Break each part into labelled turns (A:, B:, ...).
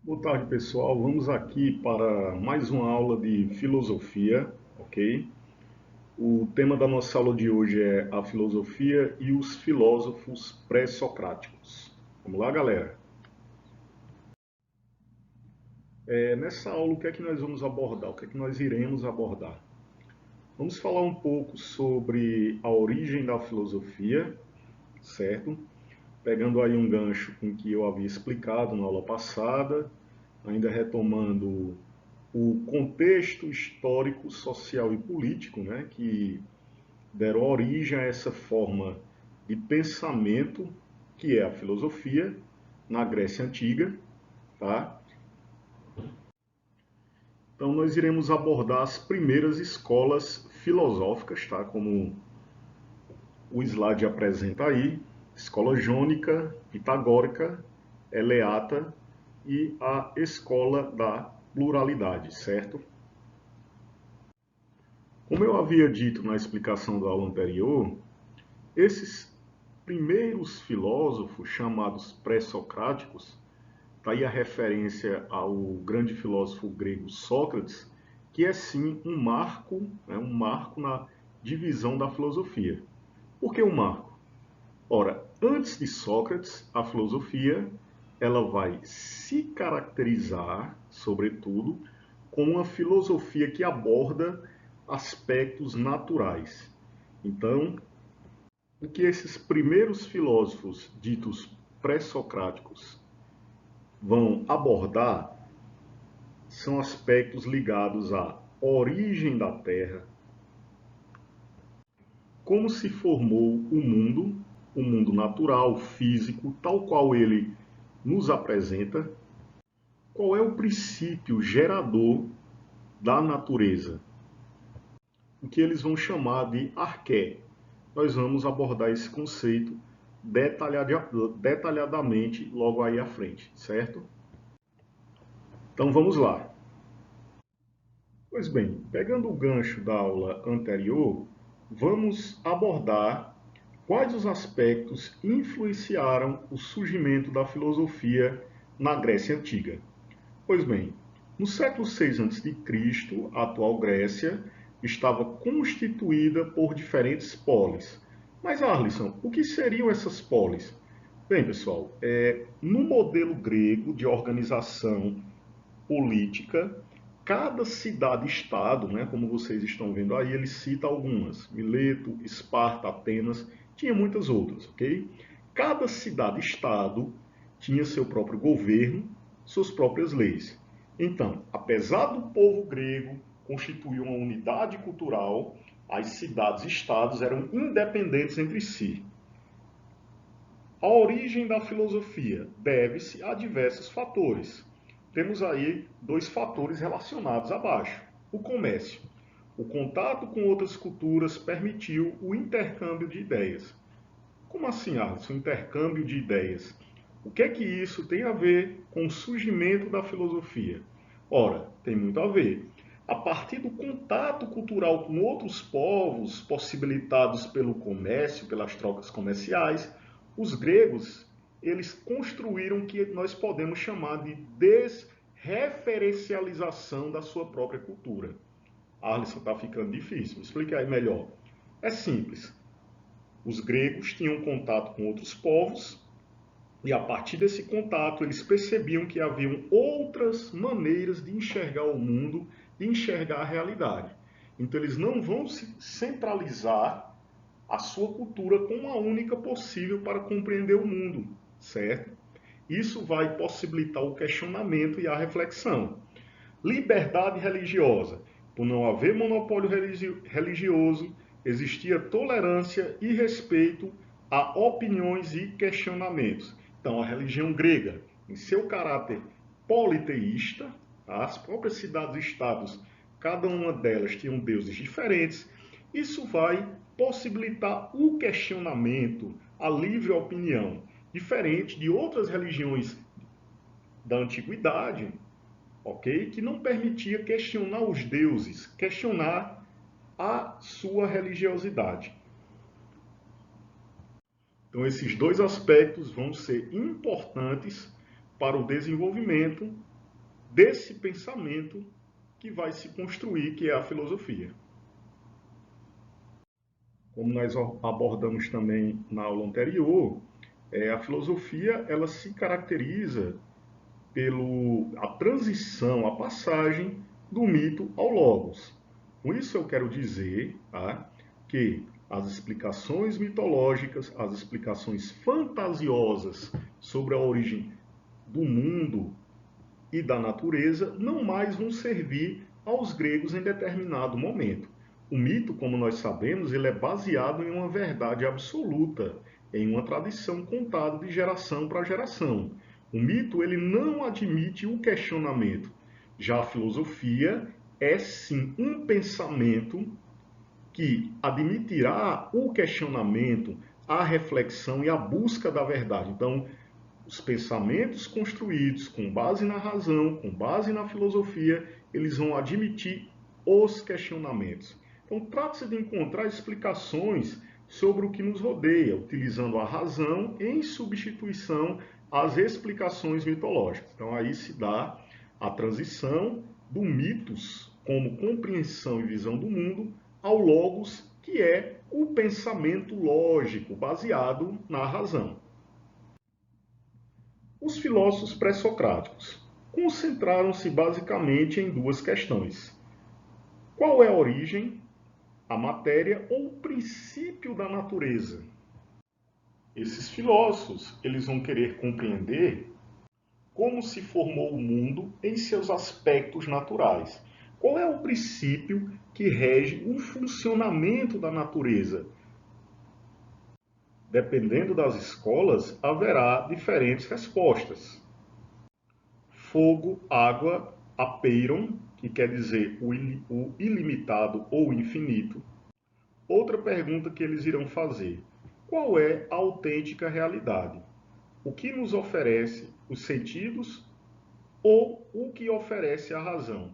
A: Boa tarde, pessoal. Vamos aqui para mais uma aula de filosofia, ok? O tema da nossa aula de hoje é a filosofia e os filósofos pré-socráticos. Vamos lá, galera? Nessa aula, o que é que nós vamos abordar? O que é que nós iremos abordar? Vamos falar um pouco sobre a origem da filosofia, certo? Pegando aí um gancho com o que eu havia explicado na aula passada, ainda retomando o contexto histórico, social e político, né, que deram origem a essa forma de pensamento que é a filosofia na Grécia Antiga, tá? Então nós iremos abordar as primeiras escolas filosóficas, tá? Como o slide apresenta aí, escola jônica, pitagórica, eleata e a escola da pluralidade, certo? Como eu havia dito na explicação da aula anterior, esses primeiros filósofos, chamados pré-socráticos, está aí a referência ao grande filósofo grego Sócrates, que é sim um marco, né, um marco na divisão da filosofia. Por que um marco? Ora, antes de Sócrates, a filosofia ela vai se caracterizar, sobretudo, como uma filosofia que aborda aspectos naturais. Então, o que esses primeiros filósofos ditos pré-socráticos vão abordar são aspectos ligados à origem da Terra, como se formou o mundo natural, físico, tal qual ele nos apresenta, qual é o princípio gerador da natureza, o que eles vão chamar de arqué. Nós vamos abordar esse conceito detalhadamente logo aí à frente, certo? Então vamos lá. Pois bem, pegando o gancho da aula anterior, vamos abordar quais os aspectos influenciaram o surgimento da filosofia na Grécia Antiga. Pois bem, no século 6 a.C., a atual Grécia estava constituída por diferentes polis. Mas, Arlisson, o que seriam essas polis? Bem, pessoal, no modelo grego de organização política, cada cidade-estado, né, como vocês estão vendo aí, ele cita algumas: Mileto, Esparta, Atenas, tinha muitas outras, ok? Cada cidade-estado tinha seu próprio governo, suas próprias leis. Então, apesar do povo grego constituir uma unidade cultural, as cidades-estados eram independentes entre si. A origem da filosofia deve-se a diversos fatores. Temos aí dois fatores relacionados abaixo. O comércio. O contato com outras culturas permitiu o intercâmbio de ideias. Como assim, Alisson? Intercâmbio de ideias. O que é que isso tem a ver com o surgimento da filosofia? Ora, tem muito a ver. A partir do contato cultural com outros povos, possibilitados pelo comércio, pelas trocas comerciais, os gregos, eles construíram o que nós podemos chamar de desreferencialização da sua própria cultura. Alisson, está ficando difícil. Explique aí melhor. É simples. Os gregos tinham contato com outros povos e a partir desse contato eles percebiam que haviam outras maneiras de enxergar o mundo, de enxergar a realidade. Então eles não vão se centralizar a sua cultura como a única possível para compreender o mundo, certo? Isso vai possibilitar o questionamento e a reflexão. Liberdade religiosa. Por não haver monopólio religioso, existia tolerância e respeito a opiniões e questionamentos. Então, a religião grega, em seu caráter politeísta, as próprias cidades-estados, cada uma delas tinham deuses diferentes, isso vai possibilitar o questionamento, a livre opinião, diferente de outras religiões da antiguidade, ok? Que não permitia questionar os deuses, questionar a sua religiosidade. Então, esses dois aspectos vão ser importantes para o desenvolvimento desse pensamento que vai se construir, que é a filosofia. Como nós abordamos também na aula anterior, a filosofia ela se caracteriza pela transição, a passagem do mito ao logos. Com isso eu quero dizer que as explicações mitológicas, as explicações fantasiosas sobre a origem do mundo e da natureza não mais vão servir aos gregos em determinado momento. O mito, como nós sabemos, ele é baseado em uma verdade absoluta, em uma tradição contada de geração para geração. O mito ele não admite o questionamento. Já a filosofia é sim um pensamento que admitirá o questionamento, a reflexão e a busca da verdade. Então, os pensamentos construídos com base na razão, com base na filosofia, eles vão admitir os questionamentos. Então, trata-se de encontrar explicações sobre o que nos rodeia, utilizando a razão em substituição às explicações mitológicas. Então, aí se dá a transição do mitos como compreensão e visão do mundo ao logos, que é o pensamento lógico baseado na razão. Os filósofos pré-socráticos concentraram-se basicamente em duas questões. Qual é a origem, a matéria ou o princípio da natureza? Esses filósofos, eles vão querer compreender como se formou o mundo em seus aspectos naturais. Qual é o princípio que rege o funcionamento da natureza? Dependendo das escolas, haverá diferentes respostas. Fogo, água, apeiron, que quer dizer o ilimitado ou infinito. Outra pergunta que eles irão fazer: qual é a autêntica realidade? O que nos oferece os sentidos ou o que oferece a razão?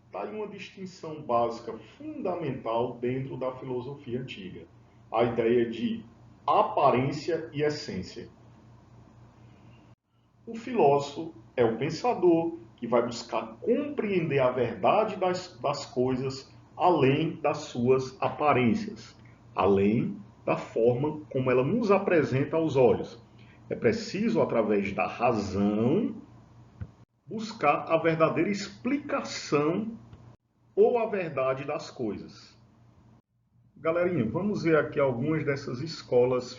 A: Está aí uma distinção básica fundamental dentro da filosofia antiga. A ideia de aparência e essência. O filósofo é o pensador que vai buscar compreender a verdade das coisas além das suas aparências, além da forma como ela nos apresenta aos olhos. É preciso, através da razão, buscar a verdadeira explicação ou a verdade das coisas. Galerinha, vamos ver aqui algumas dessas escolas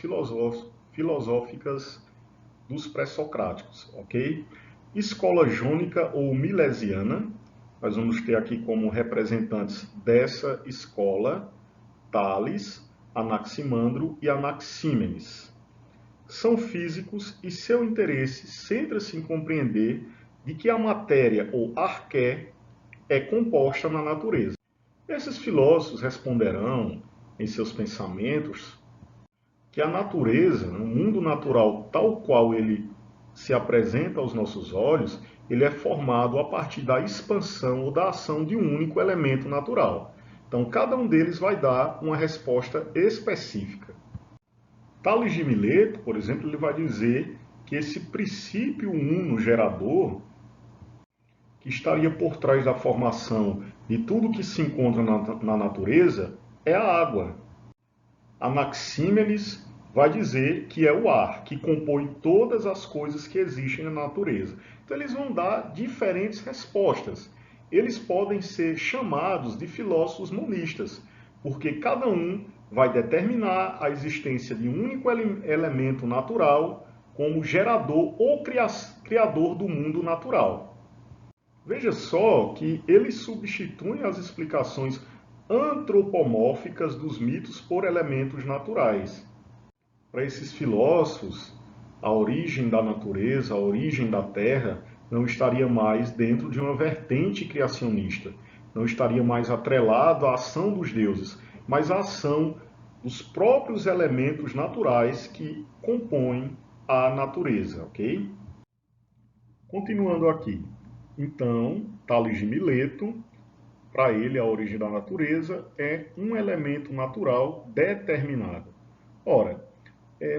A: filosóficas dos pré-socráticos, ok? Escola jônica ou milesiana, nós vamos ter aqui como representantes dessa escola Tales, Anaximandro e Anaxímenes. São físicos e seu interesse centra-se em compreender de que a matéria ou arqué é composta na natureza. Esses filósofos responderão em seus pensamentos que a natureza, o mundo natural tal qual ele se apresenta aos nossos olhos, ele é formado a partir da expansão ou da ação de um único elemento natural. Então, cada um deles vai dar uma resposta específica. Tales de Mileto, por exemplo, ele vai dizer que esse princípio uno gerador, que estaria por trás da formação de tudo que se encontra na natureza, é a água. Anaxímenes vai dizer que é o ar, que compõe todas as coisas que existem na natureza. Então eles vão dar diferentes respostas. Eles podem ser chamados de filósofos monistas, porque cada um vai determinar a existência de um único elemento natural como gerador ou criador do mundo natural. Veja só que eles substituem as explicações antropomórficas dos mitos por elementos naturais. Para esses filósofos, a origem da natureza, a origem da Terra, não estaria mais dentro de uma vertente criacionista, não estaria mais atrelado à ação dos deuses, mas à ação dos próprios elementos naturais que compõem a natureza, ok? Continuando aqui. Então, Tales de Mileto, para ele a origem da natureza é um elemento natural determinado. Ora,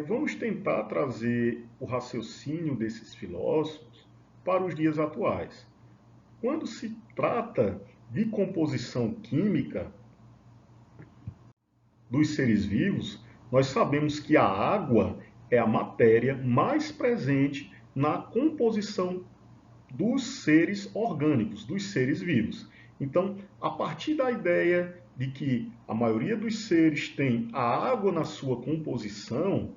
A: vamos tentar trazer o raciocínio desses filósofos para os dias atuais. quando se trata de composição química dos seres vivos, nós sabemos que a água é a matéria mais presente na composição dos seres orgânicos, dos seres vivos. Então, a partir da ideia de que a maioria dos seres tem a água na sua composição,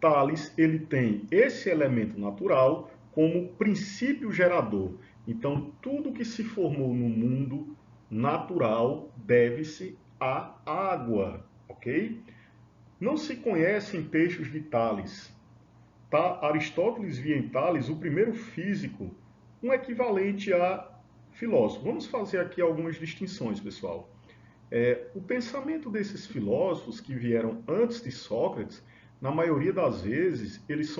A: Tales ele tem esse elemento natural como princípio gerador. Então, tudo que se formou no mundo natural deve-se à água, ok? Não se conhecem textos de Tales. Aristóteles via em Tales o primeiro físico, um equivalente a filósofo. Vamos fazer aqui algumas distinções, pessoal. O pensamento desses filósofos que vieram antes de Sócrates, na maioria das vezes, eles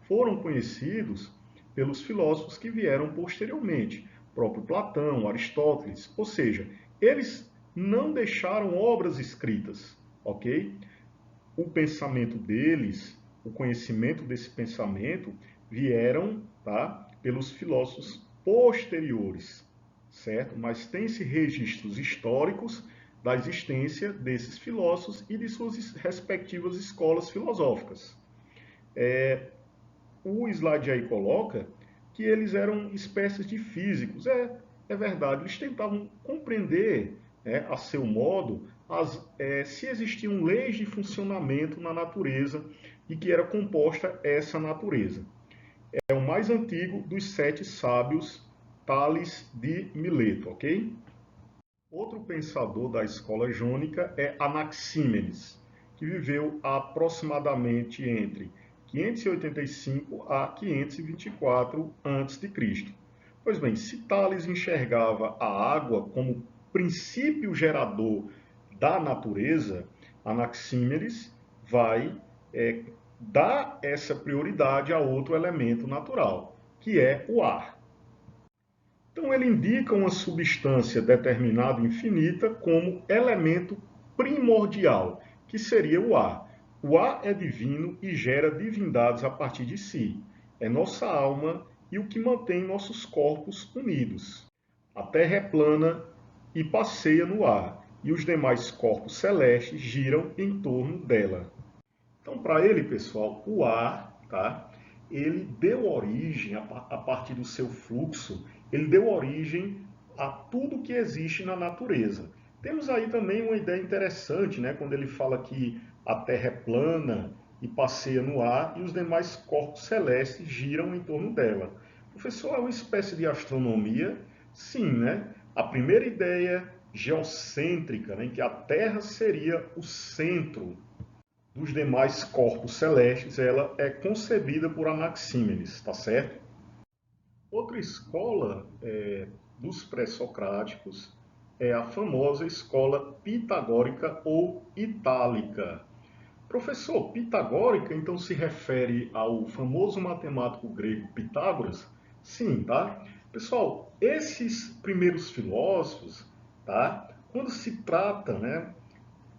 A: foram conhecidos pelos filósofos que vieram posteriormente, próprio Platão, Aristóteles, ou seja, eles não deixaram obras escritas, ok? O pensamento deles, o conhecimento desse pensamento vieram, tá, pelos filósofos posteriores, certo? Mas tem-se registros históricos da existência desses filósofos e de suas respectivas escolas filosóficas. O slide aí coloca que eles eram espécies de físicos. É verdade, eles tentavam compreender, a seu modo, se existiam leis de funcionamento na natureza e que era composta essa natureza. É o mais antigo dos 7 sábios, Tales de Mileto, ok? Outro pensador da escola jônica é Anaxímenes, que viveu aproximadamente entre 585 a 524 a.C. Pois bem, se Tales enxergava a água como princípio gerador da natureza, Anaxímenes vai dar essa prioridade a outro elemento natural, que é o ar. Então, ele indica uma substância determinada infinita como elemento primordial, que seria o ar. O ar é divino e gera divindades a partir de si. É nossa alma e o que mantém nossos corpos unidos. A Terra é plana e passeia no ar, e os demais corpos celestes giram em torno dela. Então, para ele, pessoal, o ar, tá? Ele deu origem, a partir do seu fluxo, ele deu origem a tudo que existe na natureza. Temos aí também uma ideia interessante, né? Quando ele fala que a Terra é plana e passeia no ar e os demais corpos celestes giram em torno dela. Professor, é uma espécie de astronomia? Sim, né? A primeira ideia geocêntrica, né, em que a Terra seria o centro dos demais corpos celestes, ela é concebida por Anaxímenes, tá certo? Outra escola dos pré-socráticos é a famosa escola pitagórica ou itálica. Professor, pitagórica então se refere ao famoso matemático grego Pitágoras? Sim, tá? Pessoal, esses primeiros filósofos, tá? Quando se trata, né,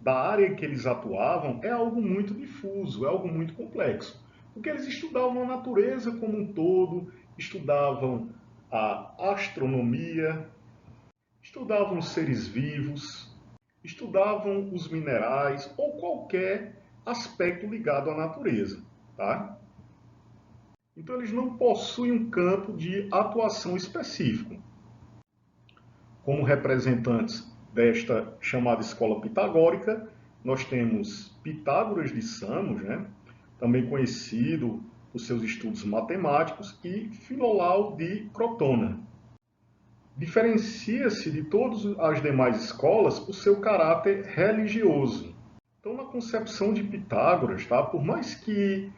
A: da área em que eles atuavam, é algo muito difuso, é algo muito complexo. Porque eles estudavam a natureza como um todo, estudavam a astronomia, estudavam os seres vivos, estudavam os minerais ou qualquer aspecto ligado à natureza, tá? Então eles não possuem um campo de atuação específico. Como representantes desta chamada escola pitagórica, nós temos Pitágoras de Samos, né? Também conhecido por seus estudos matemáticos, e Filolau de Crotona. Diferencia-se de todas as demais escolas por seu caráter religioso. Então, na concepção de Pitágoras, tá? Por mais que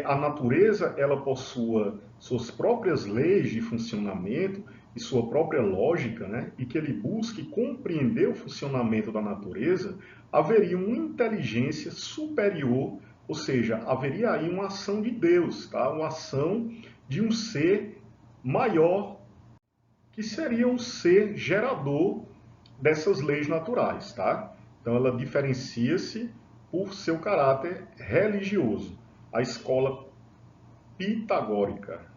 A: a natureza ela possua suas próprias leis de funcionamento e sua própria lógica, né? E que ele busque compreender o funcionamento da natureza, haveria uma inteligência superior, ou seja, haveria aí uma ação de Deus, tá? Uma ação de um ser maior, que seria um ser gerador dessas leis naturais, tá? Então ela diferencia-se por seu caráter religioso, a escola pitagórica.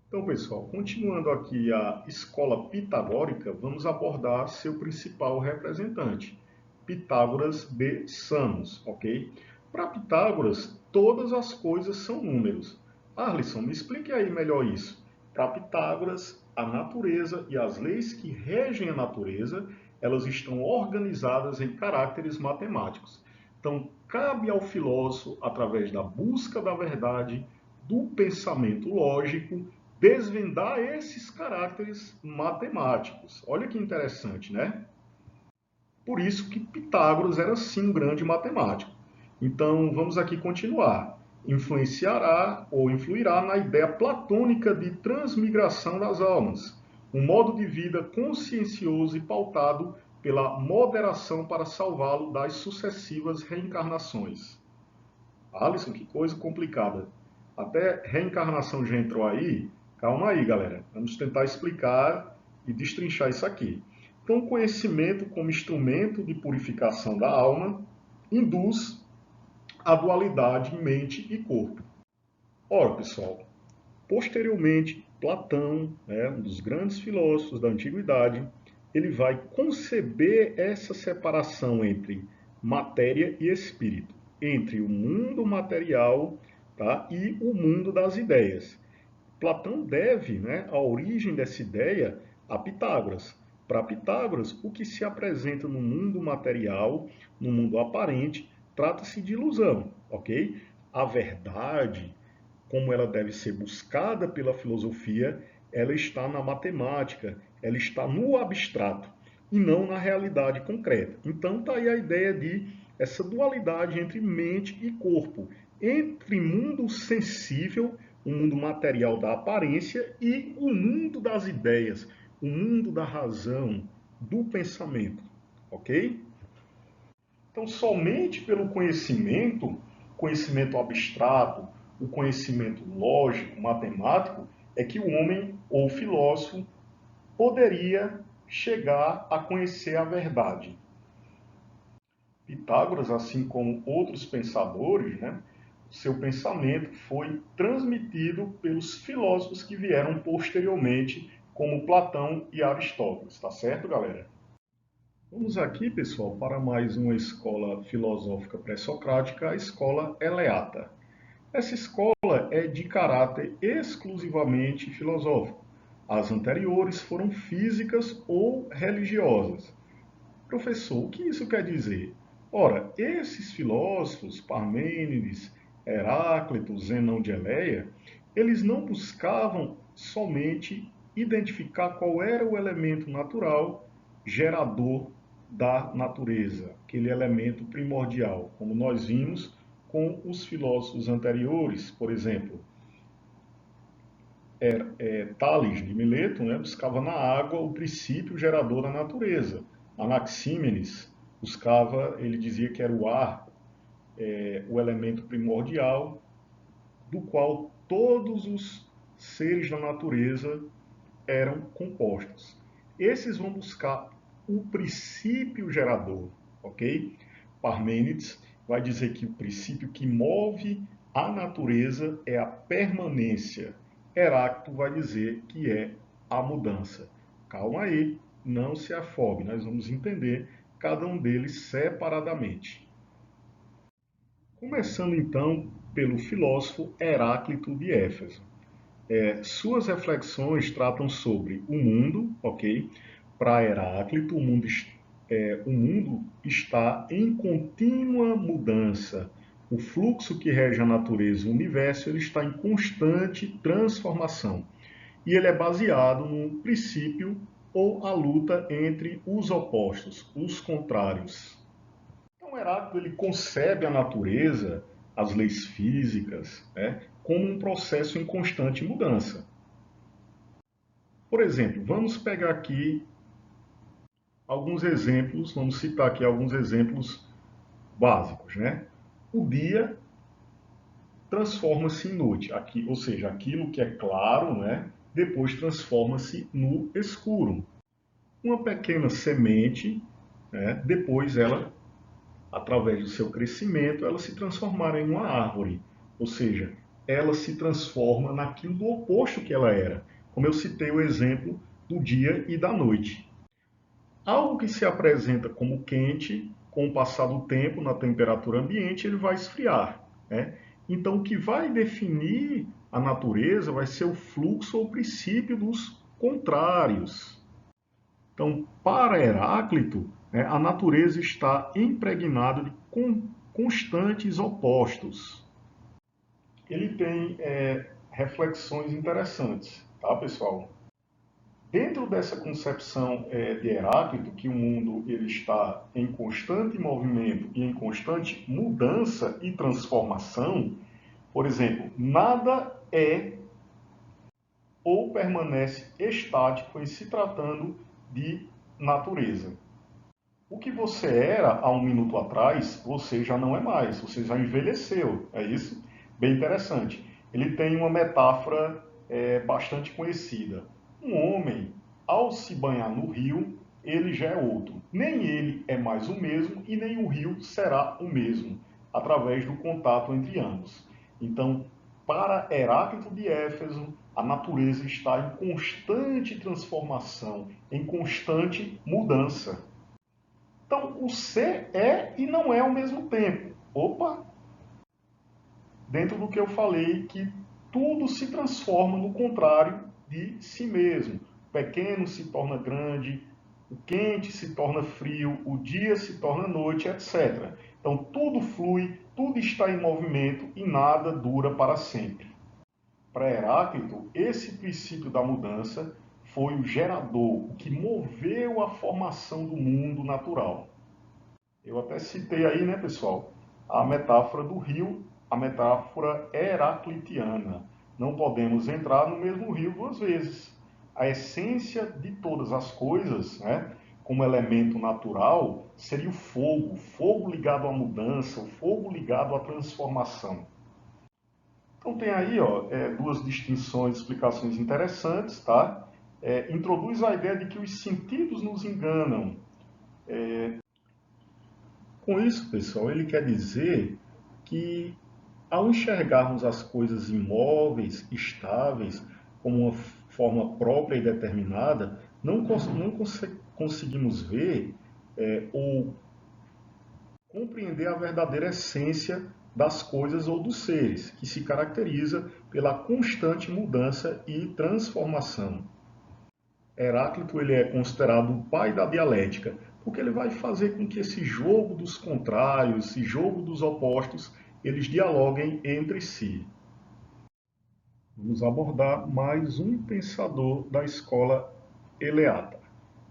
A: Então, pessoal, continuando aqui a escola pitagórica, vamos abordar seu principal representante, Pitágoras de Samos, ok? Para Pitágoras, todas as coisas são números. Arlisson, me explique aí melhor isso. Para Pitágoras, a natureza e as leis que regem a natureza, elas estão organizadas em caracteres matemáticos. Então, cabe ao filósofo, através da busca da verdade, do pensamento lógico, desvendar esses caracteres matemáticos. Olha que interessante, né? Por isso que Pitágoras era sim um grande matemático. Então, vamos aqui continuar. Influenciará ou influirá na ideia platônica de transmigração das almas, um modo de vida consciencioso e pautado pela moderação para salvá-lo das sucessivas reencarnações. Alisson, que coisa complicada. Até reencarnação já entrou aí. Calma aí, galera. Vamos tentar explicar e destrinchar isso aqui. Então, o conhecimento como instrumento de purificação da alma induz a dualidade mente e corpo. Ora, pessoal, posteriormente, Platão, um dos grandes filósofos da antiguidade, ele vai conceber essa separação entre matéria e espírito, entre o mundo material, tá, e o mundo das ideias. Platão deve, a origem dessa ideia a Pitágoras. Para Pitágoras, o que se apresenta no mundo material, no mundo aparente, trata-se de ilusão, ok? A verdade, como ela deve ser buscada pela filosofia, ela está na matemática, ela está no abstrato e não na realidade concreta. Então está aí a ideia de essa dualidade entre mente e corpo, entre mundo sensível, o mundo material da aparência, e o mundo das ideias, o mundo da razão, do pensamento, ok? Então, somente pelo conhecimento abstrato, o conhecimento lógico, matemático, é que o homem ou o filósofo poderia chegar a conhecer a verdade. Pitágoras, assim como outros pensadores, seu pensamento foi transmitido pelos filósofos que vieram posteriormente, como Platão e Aristóteles, tá certo, galera? Vamos aqui, pessoal, para mais uma escola filosófica pré-socrática, a escola eleata. Essa escola é de caráter exclusivamente filosófico. As anteriores foram físicas ou religiosas. Professor, o que isso quer dizer? Ora, esses filósofos, Parmênides, Heráclito, Zenão de Eleia, eles não buscavam somente identificar qual era o elemento natural gerador da natureza, aquele elemento primordial, como nós vimos com os filósofos anteriores, por exemplo, Tales de Mileto, buscava na água o princípio gerador da natureza. Anaxímenes buscava, ele dizia que era o ar, o elemento primordial, do qual todos os seres da natureza eram compostos. Esses vão buscar o princípio gerador, ok? Parmênides vai dizer que o princípio que move a natureza é a permanência. Heráclito vai dizer que é a mudança. Calma aí, não se afogue, nós vamos entender cada um deles separadamente. Começando então pelo filósofo Heráclito de Éfeso. Suas reflexões tratam sobre o mundo, ok? Para Heráclito, o mundo está em contínua mudança. O fluxo que rege a natureza e o universo ele está em constante transformação. E ele é baseado no princípio ou a luta entre os opostos, os contrários. Então, Heráclito ele concebe a natureza, as leis físicas, como um processo em constante mudança. Por exemplo, vamos pegar aqui alguns exemplos, vamos citar aqui alguns exemplos básicos, O dia transforma-se em noite, aqui, ou seja, aquilo que é claro, depois transforma-se no escuro. Uma pequena semente, depois ela, através do seu crescimento, ela se transformará em uma árvore, ou seja, ela se transforma naquilo do oposto que ela era. Como eu citei o exemplo do dia e da noite. Algo que se apresenta como quente, com o passar do tempo, na temperatura ambiente, ele vai esfriar, né? Então, o que vai definir a natureza vai ser o fluxo ou o princípio dos contrários. Então, para Heráclito, né, a natureza está impregnada de constantes opostos. Ele tem reflexões interessantes, tá, pessoal? Dentro dessa concepção de Heráclito, que o mundo ele está em constante movimento e em constante mudança e transformação, por exemplo, nada é ou permanece estático em se tratando de natureza. O que você era há um minuto atrás, você já não é mais, você já envelheceu, é isso? Bem interessante. Ele tem uma metáfora bastante conhecida. Um homem, ao se banhar no rio, ele já é outro. Nem ele é mais o mesmo e nem o rio será o mesmo, através do contato entre ambos. Então, para Heráclito de Éfeso, a natureza está em constante transformação, em constante mudança. Então, o ser é e não é ao mesmo tempo. Opa! Dentro do que eu falei, que tudo se transforma no contrário de si mesmo. O pequeno se torna grande, o quente se torna frio, o dia se torna noite, etc. Então, tudo flui, tudo está em movimento e nada dura para sempre. Para Heráclito, esse princípio da mudança foi o gerador, o que moveu a formação do mundo natural. Eu até citei aí, né, pessoal, a metáfora do rio, a metáfora heraclitiana. Não podemos entrar no mesmo rio duas vezes. A essência de todas as coisas, né, como elemento natural, seria o fogo ligado à mudança, o fogo ligado à transformação. Então tem aí ó, duas distinções, explicações interessantes, tá? Introduz a ideia de que os sentidos nos enganam. Com isso, pessoal, ele quer dizer que ao enxergarmos as coisas imóveis, estáveis, como uma forma própria e determinada, não conseguimos ver ou compreender a verdadeira essência das coisas ou dos seres, que se caracteriza pela constante mudança e transformação. Heráclito ele é considerado o pai da dialética, porque ele vai fazer com que esse jogo dos contrários, esse jogo dos opostos, eles dialoguem entre si. Vamos abordar mais um pensador da escola eleata.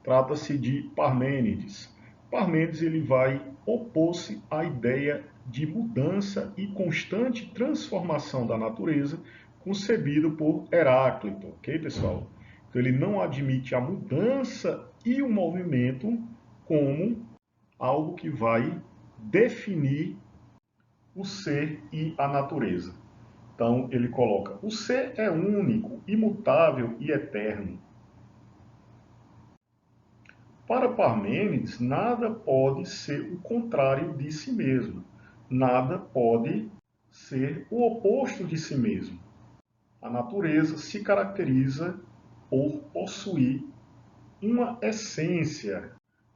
A: Trata-se de Parmênides. Parmênides ele vai opor-se à ideia de mudança e constante transformação da natureza concebido por Heráclito, ok, pessoal? Então, ele não admite a mudança e o movimento como algo que vai definir o ser e a natureza. Então, ele coloca: o ser é único, imutável e eterno. Para Parmênides, nada pode ser o contrário de si mesmo. Nada pode ser o oposto de si mesmo. A natureza se caracteriza por possuir uma essência.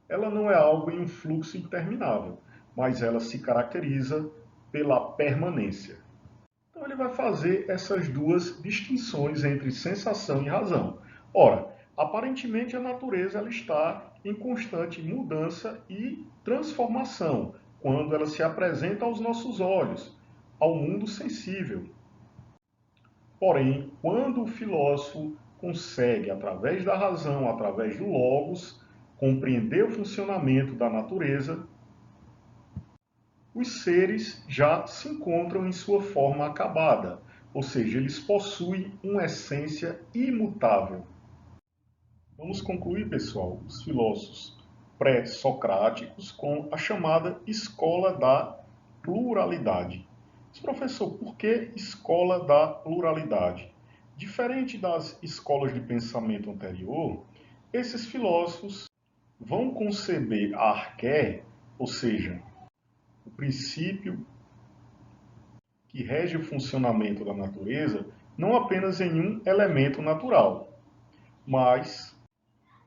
A: Ela não é algo em um fluxo interminável, mas ela se caracteriza pela permanência. Então ele vai fazer essas duas distinções entre sensação e razão. Ora, aparentemente a natureza ela está em constante mudança e transformação quando ela se apresenta aos nossos olhos, ao mundo sensível. Porém, quando o filósofo consegue, através da razão, através do logos, compreender o funcionamento da natureza, os seres já se encontram em sua forma acabada, ou seja, eles possuem uma essência imutável. Vamos concluir, pessoal, os filósofos pré-socráticos com a chamada escola da pluralidade. Mas, professor, por que escola da pluralidade? Diferente das escolas de pensamento anterior, esses filósofos vão conceber a arqué, ou seja, o princípio que rege o funcionamento da natureza não apenas em um elemento natural, mas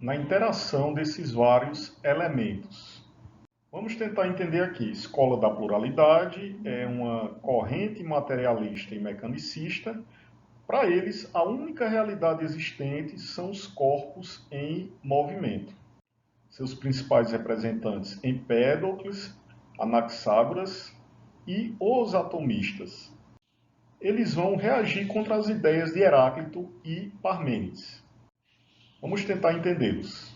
A: na interação desses vários elementos. Vamos tentar entender aqui. Escola da pluralidade é uma corrente materialista e mecanicista. Para eles, a única realidade existente são os corpos em movimento. Seus principais representantes, Empédocles, Anaxágoras e os atomistas. Eles vão reagir contra as ideias de Heráclito e Parmênides. Vamos tentar entendê-los.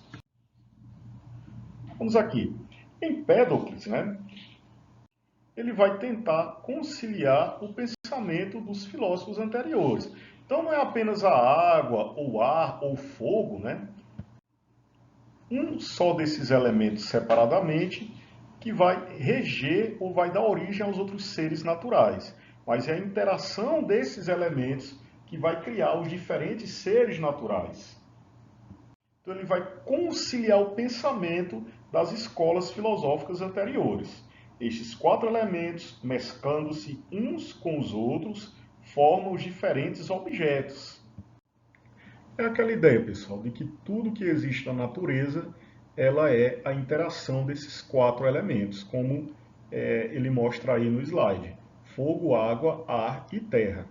A: Vamos aqui. Empédocles, ele vai tentar conciliar o pensamento dos filósofos anteriores. Então não é apenas a água, ou ar, ou fogo, um só desses elementos separadamente que vai reger ou vai dar origem aos outros seres naturais. Mas é a interação desses elementos que vai criar os diferentes seres naturais. Então ele vai conciliar o pensamento das escolas filosóficas anteriores. Estes 4 elementos, mesclando-se uns com os outros, formam os diferentes objetos. É aquela ideia, pessoal, de que tudo que existe na natureza, ela é a interação desses 4 elementos, como ele mostra aí no slide. Fogo, água, ar e terra.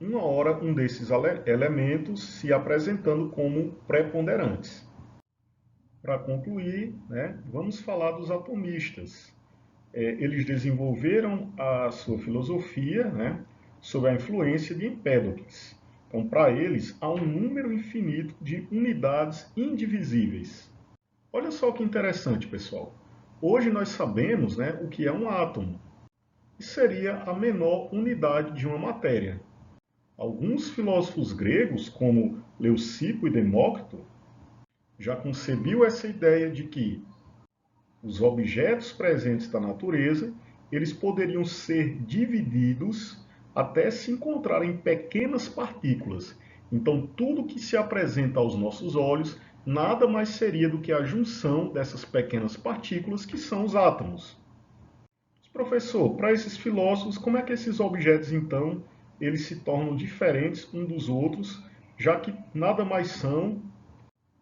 A: Uma hora, um desses elementos se apresentando como preponderantes. Para concluir, vamos falar dos atomistas. Eles desenvolveram a sua filosofia sob a influência de Empédocles. Então, para eles, há um número infinito de unidades indivisíveis. Olha só que interessante, pessoal. Hoje nós sabemos o que é um átomo. E seria a menor unidade de uma matéria. Alguns filósofos gregos, como Leucipo e Demócrito, já concebiam essa ideia de que os objetos presentes da natureza, eles poderiam ser divididos até se encontrar em pequenas partículas. Então, tudo que se apresenta aos nossos olhos nada mais seria do que a junção dessas pequenas partículas que são os átomos. Professor, para esses filósofos, como é que esses objetos, então, eles se tornam diferentes uns dos outros, já que nada mais são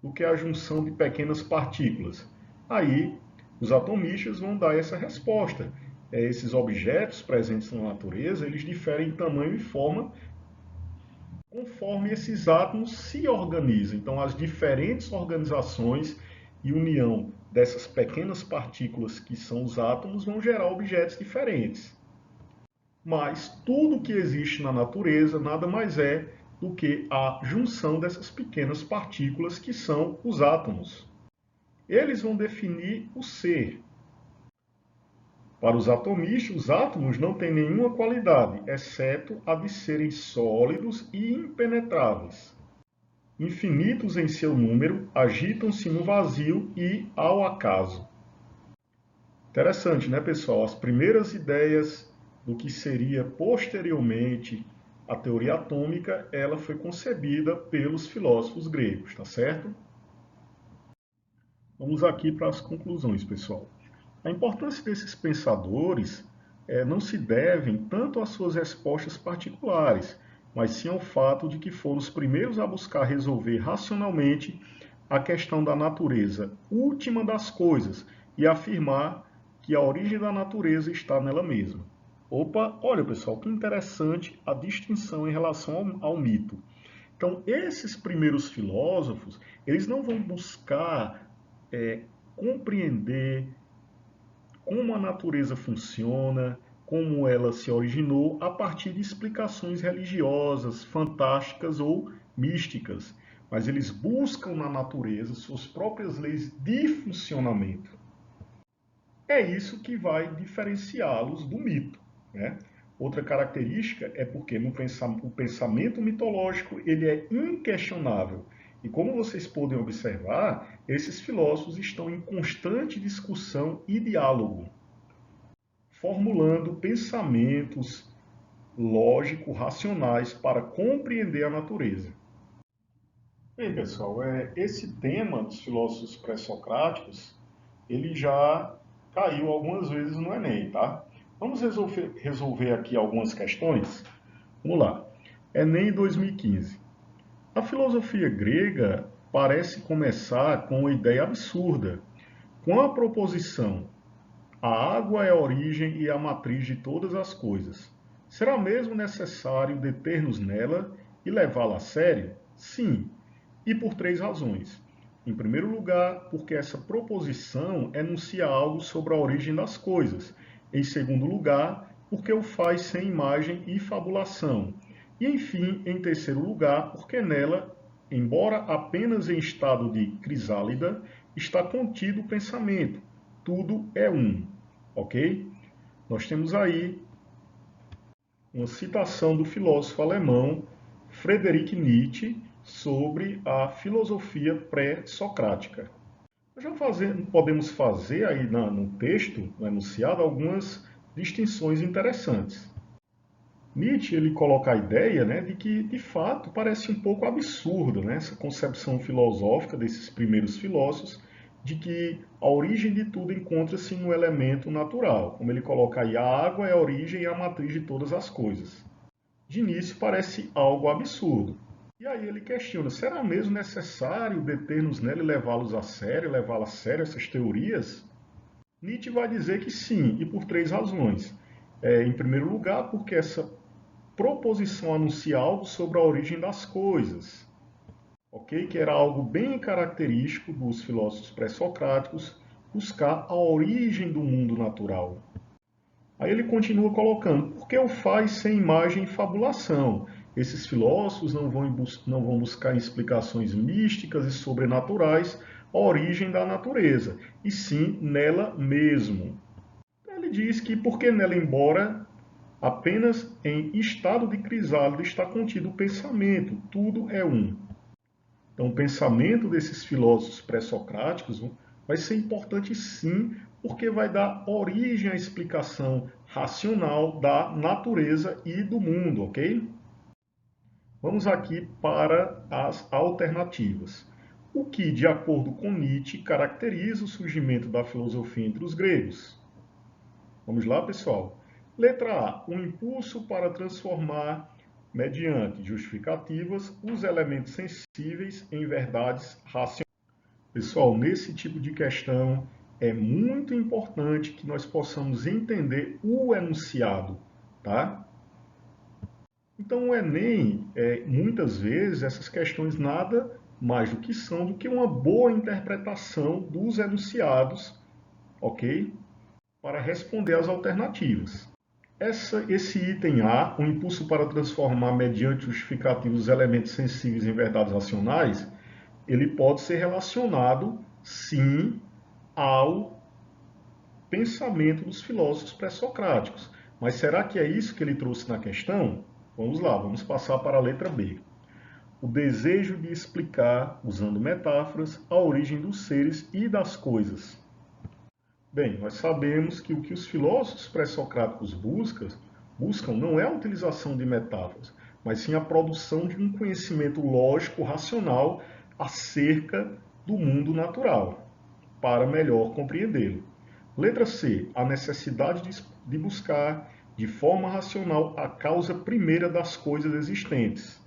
A: do que a junção de pequenas partículas? Aí, os atomistas vão dar essa resposta. Esses objetos presentes na natureza, eles diferem em tamanho e forma conforme esses átomos se organizam. Então, as diferentes organizações e união dessas pequenas partículas que são os átomos vão gerar objetos diferentes. Mas tudo que existe na natureza nada mais é do que a junção dessas pequenas partículas que são os átomos. Eles vão definir o ser. Para os atomistas, os átomos não têm nenhuma qualidade, exceto a de serem sólidos e impenetráveis. Infinitos em seu número, agitam-se no vazio e ao acaso. Interessante, pessoal? As primeiras ideias do que seria posteriormente a teoria atômica, ela foi concebida pelos filósofos gregos, tá certo? Vamos aqui para as conclusões, pessoal. A importância desses pensadores não se devem tanto às suas respostas particulares, mas sim ao fato de que foram os primeiros a buscar resolver racionalmente a questão da natureza última das coisas e afirmar que a origem da natureza está nela mesma. Opa, olha pessoal, que interessante a distinção em relação ao mito. Então, esses primeiros filósofos, eles não vão buscar compreender como a natureza funciona, como ela se originou a partir de explicações religiosas, fantásticas ou místicas. Mas eles buscam na natureza suas próprias leis de funcionamento. É isso que vai diferenciá-los do mito. Outra característica é porque o pensamento mitológico ele é inquestionável. E como vocês podem observar, esses filósofos estão em constante discussão e diálogo, formulando pensamentos lógico-racionais para compreender a natureza. Bem, pessoal, esse tema dos filósofos pré-socráticos, ele já caiu algumas vezes no Enem, tá? Vamos resolver aqui algumas questões? Vamos lá. Enem 2015. A filosofia grega parece começar com uma ideia absurda, com a proposição: a água é a origem e a matriz de todas as coisas. Será mesmo necessário deter-nos nela e levá-la a sério? Sim, e por três razões. Em primeiro lugar, porque essa proposição enuncia algo sobre a origem das coisas. Em segundo lugar, porque o faz sem imagem e fabulação. E, enfim, em terceiro lugar, porque nela, embora apenas em estado de crisálida, está contido o pensamento. Tudo é um. Ok? Nós temos aí uma citação do filósofo alemão Friedrich Nietzsche sobre a filosofia pré-socrática. Podemos fazer aí no texto, no enunciado, algumas distinções interessantes. Nietzsche ele coloca a ideia, né, de que, de fato, parece um pouco absurda, né, essa concepção filosófica desses primeiros filósofos de que a origem de tudo encontra-se no elemento natural. Como ele coloca aí, a água é a origem e a matriz de todas as coisas. De início parece algo absurdo. E aí ele questiona, será mesmo necessário deter-nos nela e levá-la a sério essas teorias? Nietzsche vai dizer que sim, e por três razões. Em primeiro lugar, porque essa proposição anuncia algo sobre a origem das coisas, ok? Que era algo bem característico dos filósofos pré-socráticos, buscar a origem do mundo natural. Aí ele continua colocando, porque o faz sem imagem e fabulação. Esses filósofos não vão buscar explicações místicas e sobrenaturais a origem da natureza, e sim nela mesmo. Ele diz que porque nela, embora apenas em estado de crisálida, está contido o pensamento, tudo é um. Então, o pensamento desses filósofos pré-socráticos vai ser importante sim, porque vai dar origem à explicação racional da natureza e do mundo, ok? Vamos aqui para as alternativas. O que, de acordo com Nietzsche, caracteriza o surgimento da filosofia entre os gregos? Vamos lá, pessoal? Letra A. O impulso para transformar, mediante justificativas, os elementos sensíveis em verdades racionais. Pessoal, nesse tipo de questão é muito importante que nós possamos entender o enunciado, tá? Então, o Enem, muitas vezes, essas questões nada mais do que são do que uma boa interpretação dos enunciados, ok? Para responder às alternativas. Esse item A, o impulso para transformar mediante justificativos os elementos sensíveis em verdades racionais, ele pode ser relacionado, sim, ao pensamento dos filósofos pré-socráticos. Mas será que é isso que ele trouxe na questão? Vamos lá, vamos passar para a letra B. O desejo de explicar, usando metáforas, a origem dos seres e das coisas. Bem, nós sabemos que o que os filósofos pré-socráticos buscam não é a utilização de metáforas, mas sim a produção de um conhecimento lógico, racional acerca do mundo natural, para melhor compreendê-lo. Letra C. A necessidade de buscar de forma racional a causa primeira das coisas existentes.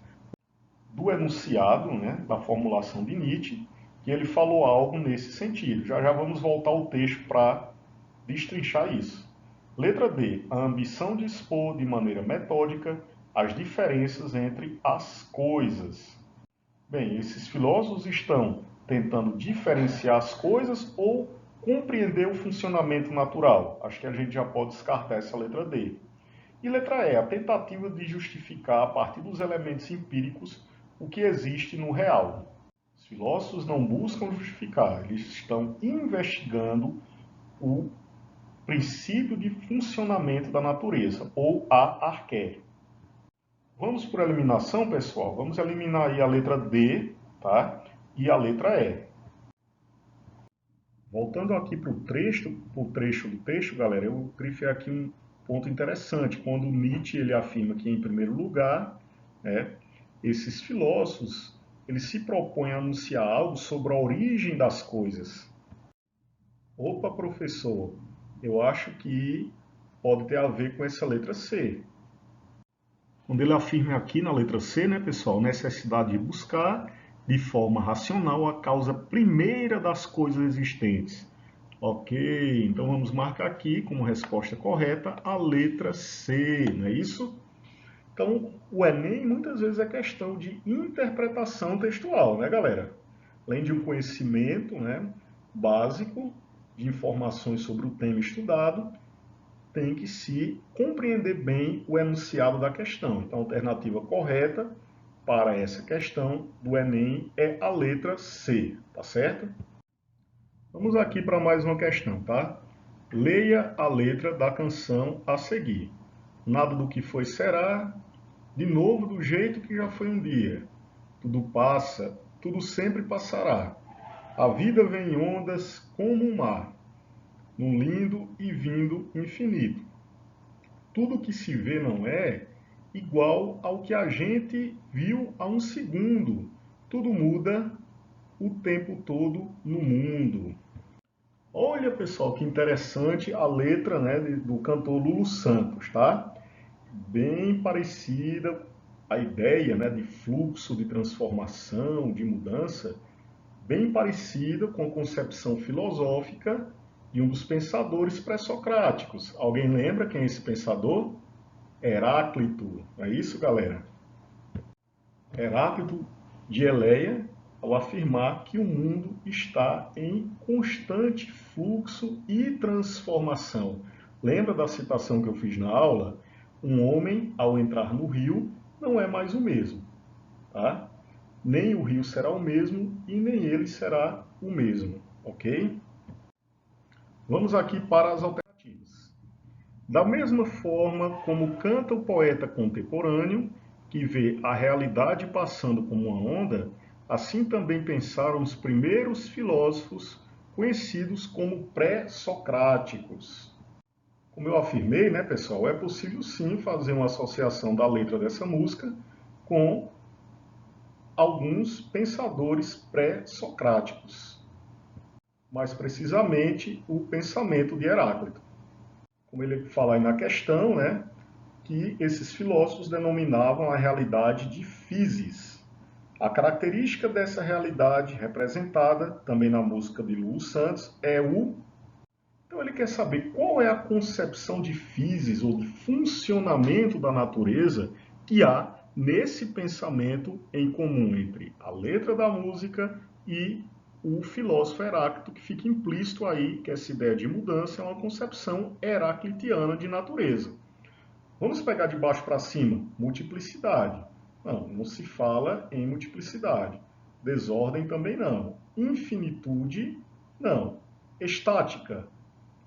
A: Do enunciado, né, da formulação de Nietzsche, que ele falou algo nesse sentido. Já já vamos voltar ao texto para destrinchar isso. Letra D. A ambição de expor de maneira metódica as diferenças entre as coisas. Bem, esses filósofos estão tentando diferenciar as coisas ou compreender o funcionamento natural. Acho que a gente já pode descartar essa letra D. E letra E, a tentativa de justificar a partir dos elementos empíricos o que existe no real. Os filósofos não buscam justificar, eles estão investigando o princípio de funcionamento da natureza, ou a arqué. Vamos por eliminação, pessoal? Vamos eliminar aí a letra D, tá? E a letra E. Voltando aqui para o trecho do texto, galera, eu grifei aqui um ponto interessante. Quando Nietzsche ele afirma que, em primeiro lugar, né, esses filósofos eles se propõem a anunciar algo sobre a origem das coisas. Opa, professor, eu acho que pode ter a ver com essa letra C. Quando ele afirma aqui na letra C, né, pessoal, necessidade de buscar de forma racional a causa primeira das coisas existentes. Ok, então vamos marcar aqui como resposta correta a letra C, não é isso? Então, o Enem muitas vezes é questão de interpretação textual, né, galera? Além de um conhecimento, né, básico de informações sobre o tema estudado, tem que se compreender bem o enunciado da questão. Então, a alternativa correta para essa questão do Enem é a letra C, tá certo? Vamos aqui para mais uma questão, tá? Leia a letra da canção a seguir. Nada do que foi será, de novo do jeito que já foi um dia. Tudo passa, tudo sempre passará. A vida vem em ondas como um mar, num lindo e vindo infinito. Tudo que se vê não é igual ao que a gente viu há um segundo. Tudo muda o tempo todo no mundo. Olha, pessoal, que interessante a letra, né, do cantor Lulu Santos, tá? Bem parecida a ideia, né, de fluxo, de transformação, de mudança, bem parecida com a concepção filosófica de um dos pensadores pré-socráticos. Alguém lembra quem é esse pensador? Heráclito. Não é isso, galera? Heráclito de Eleia, ao afirmar que o mundo está em constante fluxo e transformação. Lembra da citação que eu fiz na aula? Um homem, ao entrar no rio, não é mais o mesmo. Tá? Nem o rio será o mesmo e nem ele será o mesmo. Ok? Vamos aqui para as alternativas. Da mesma forma como canta o poeta contemporâneo, que vê a realidade passando como uma onda, assim também pensaram os primeiros filósofos conhecidos como pré-socráticos. Como eu afirmei, né, pessoal, é possível sim fazer uma associação da letra dessa música com alguns pensadores pré-socráticos, mais precisamente o pensamento de Heráclito. Como ele fala aí na questão, né, que esses filósofos denominavam a realidade de physis. A característica dessa realidade representada também na música de Lulu Santos é o... Então ele quer saber qual é a concepção de physis ou de funcionamento da natureza que há nesse pensamento em comum entre a letra da música e o filósofo Heráclito, que fica implícito aí que essa ideia de mudança é uma concepção heraclitiana de natureza. Vamos pegar de baixo para cima. Multiplicidade. Não, não se fala em multiplicidade. Desordem também não. Infinitude, não. Estática,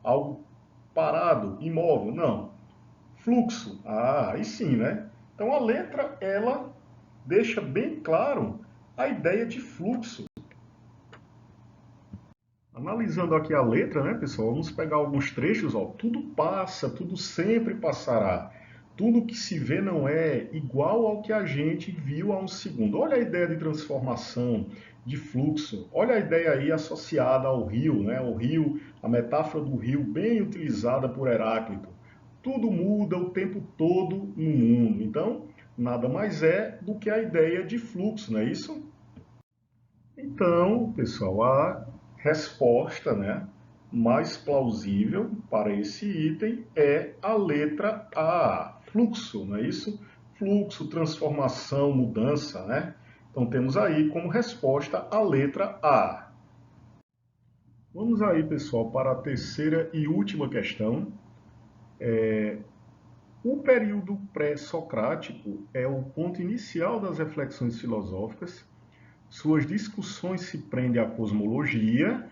A: algo parado, imóvel, não. Fluxo, aí sim, né? Então a letra, ela deixa bem claro a ideia de fluxo. Analisando aqui a letra, né, pessoal, vamos pegar alguns trechos, ó. Tudo passa, tudo sempre passará. Tudo que se vê não é igual ao que a gente viu há um segundo. Olha a ideia de transformação, de fluxo. Olha a ideia aí associada ao rio, né? O rio, a metáfora do rio bem utilizada por Heráclito. Tudo muda o tempo todo no mundo. Então, nada mais é do que a ideia de fluxo, não é isso? Então, pessoal, a resposta, né, mais plausível para esse item é a letra A, fluxo, não é isso? Fluxo, transformação, mudança, né? Então temos aí como resposta a letra A. Vamos aí, pessoal, para a terceira e última questão. O período pré-socrático é o ponto inicial das reflexões filosóficas. Suas discussões se prendem à cosmologia,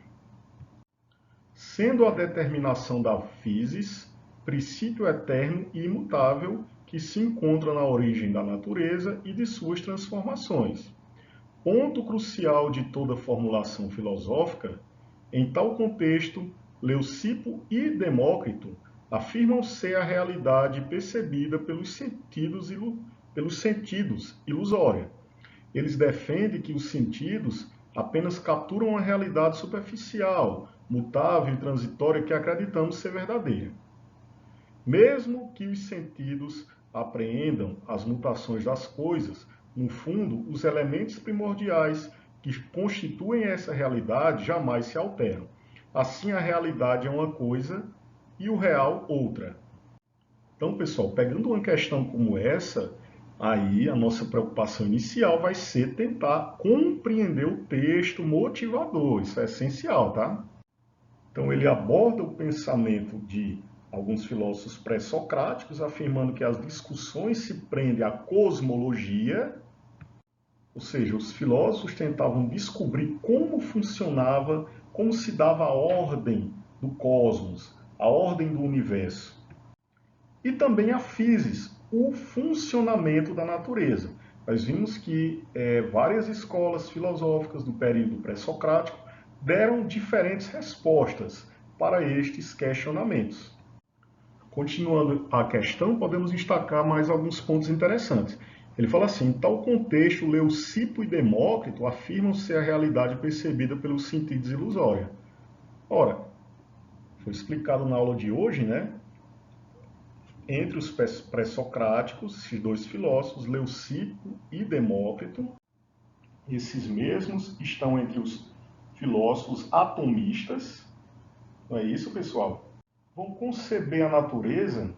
A: sendo a determinação da physis princípio eterno e imutável que se encontra na origem da natureza e de suas transformações. Ponto crucial de toda formulação filosófica, em tal contexto, Leucipo e Demócrito afirmam ser a realidade percebida pelos sentidos ilusória. Eles defendem que os sentidos apenas capturam a realidade superficial, mutável e transitória que acreditamos ser verdadeira. Mesmo que os sentidos apreendam as mutações das coisas, no fundo, os elementos primordiais que constituem essa realidade jamais se alteram. Assim, a realidade é uma coisa e o real outra. Então, pessoal, pegando uma questão como essa, aí a nossa preocupação inicial vai ser tentar compreender o texto motivador. Isso é essencial, tá? Então, ele aborda o pensamento de alguns filósofos pré-socráticos, afirmando que as discussões se prendem à cosmologia, ou seja, os filósofos tentavam descobrir como funcionava, como se dava a ordem do cosmos, a ordem do universo. E também a physis, o funcionamento da natureza. Nós vimos que várias escolas filosóficas do período pré-socrático deram diferentes respostas para estes questionamentos. Continuando a questão, podemos destacar mais alguns pontos interessantes. Ele fala assim: em tal contexto, Leucipo e Demócrito afirmam ser a realidade percebida pelos sentidos ilusória. Ora, foi explicado na aula de hoje, né? Entre os pré-socráticos, esses dois filósofos, Leucipo e Demócrito, esses mesmos estão entre os filósofos atomistas, não é isso, pessoal? Vão conceber a natureza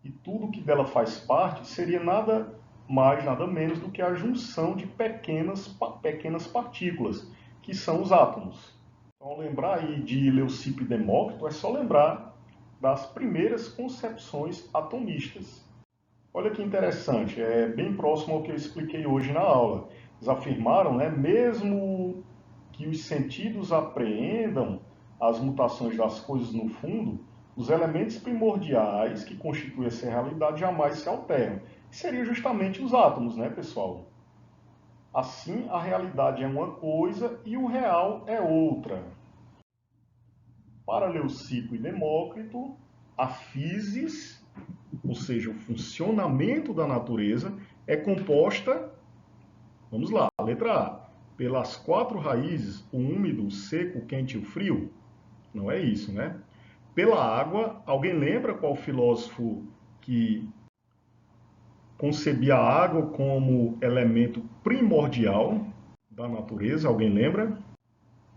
A: e tudo que dela faz parte seria nada mais, nada menos do que a junção de pequenas partículas, que são os átomos. Então, lembrar aí de Leucipo e Demócrito é só lembrar das primeiras concepções atomistas. Olha que interessante, é bem próximo ao que eu expliquei hoje na aula. Eles afirmaram, né, mesmo que os sentidos apreendam as mutações das coisas no fundo, os elementos primordiais que constituem essa realidade jamais se alteram. Que seriam justamente os átomos, né, pessoal? Assim, a realidade é uma coisa e o real é outra. Para Leucipo e Demócrito, a physis, ou seja, o funcionamento da natureza, é composta, vamos lá, a letra A, pelas 4 raízes, o úmido, o seco, o quente e o frio. Não é isso, né? Pela água, alguém lembra qual filósofo que concebia a água como elemento primordial da natureza? Alguém lembra?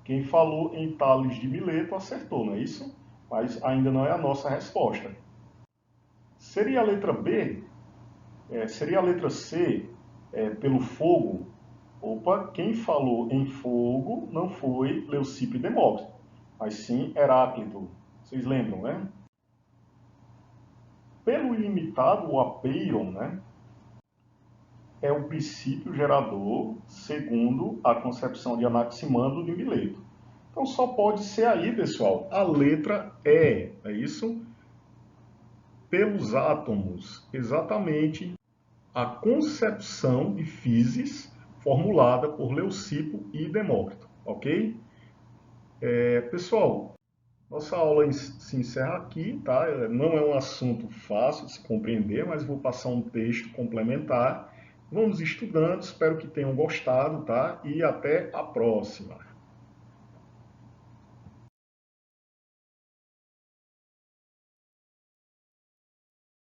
A: Quem falou em Tales de Mileto acertou, não é isso? Mas ainda não é a nossa resposta. Seria a letra B? Seria a letra C, pelo fogo? Opa, quem falou em fogo não foi Leucipo e Demócrito, mas sim Heráclito. Vocês lembram, né? Pelo ilimitado, o apeiron, né, é o princípio gerador segundo a concepção de Anaximandro de Mileto. Então só pode ser aí, pessoal, a letra E, é isso? Pelos átomos, exatamente a concepção de physis formulada por Leucipo e Demócrito, ok? Pessoal, nossa aula se encerra aqui, tá? Não é um assunto fácil de se compreender, mas vou passar um texto complementar. Vamos estudando, espero que tenham gostado, tá? E até a próxima.